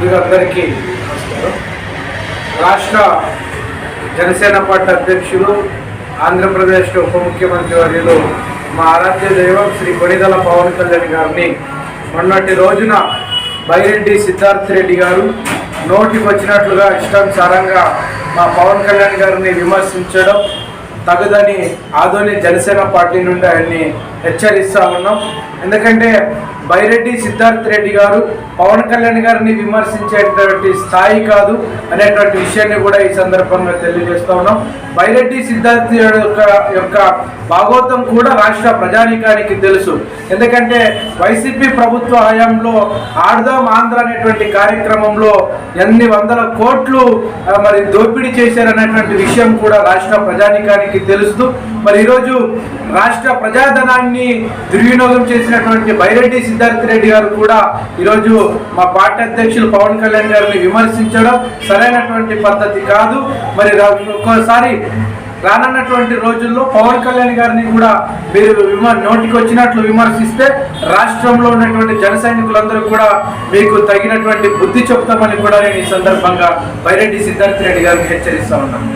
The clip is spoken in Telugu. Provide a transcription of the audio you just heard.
అందరికీ నమస్కారం. రాష్ట్ర జనసేన పార్టీ అధ్యక్షులు, ఆంధ్రప్రదేశ్ ఉప ముఖ్యమంత్రి వర్యులు మా ఆరాధ్య దైవం శ్రీ కొణిదెల పవన్ కళ్యాణ్ గారిని మొన్నటి రోజున బైరెడ్డి సిద్ధార్థ రెడ్డి గారు నోటికి వచ్చినట్లుగా ఇష్టానుసారంగా మా పవన్ కళ్యాణ్ గారిని విమర్శించడం తగదని ఆదోని జనసేన పార్టీ నుండి ఆయన్ని హెచ్చరిస్తూ ఉన్నాం. ఎందుకంటే బైరెడ్డి సిద్ధార్థ రెడ్డి గారు పవన్ కళ్యాణ్ గారిని విమర్శించేటువంటి స్థాయి కాదు అనేటువంటి విషయాన్ని కూడా ఈ సందర్భంగా తెలియజేస్తూ ఉన్నాం. బైరెడ్డి సిద్ధార్థ యొక్క భాగోతం కూడా రాష్ట్ర ప్రజానీకానికి తెలుసు. ఎందుకంటే వైసీపీ ప్రభుత్వ హయాంలో ఆడదాం ఆంధ్ర అనేటువంటి కార్యక్రమంలో ఎన్ని వందల కోట్లు మరి దోపిడీ చేశారనేటువంటి విషయం కూడా రాష్ట్ర ప్రజానీకానికి తెలుస్తూ మరి ఈరోజు రాష్ట్ర ప్రజాధనాన్ని దుర్వినియోగం చేసినటువంటి బైరెడ్డి సిద్ధార్థ రెడ్డి గారు కూడా ఈరోజు మా పార్టీ అధ్యక్షులు పవన్ కళ్యాణ్ గారిని విమర్శించడం సరైనటువంటి పద్ధతి కాదు. మరి ఒక్కోసారి రానున్నటువంటి రోజుల్లో పవన్ కళ్యాణ్ గారిని కూడా మీరు నోటికి వచ్చినట్లు విమర్శిస్తే రాష్ట్రంలో ఉన్నటువంటి జన సైనికులందరూ కూడా మీకు తగినటువంటి బుద్ధి చెప్తామని కూడా నేను ఈ సందర్భంగా బైరెడ్డి సిద్ధార్థ రెడ్డి గారిని హెచ్చరిస్తా ఉన్నాను.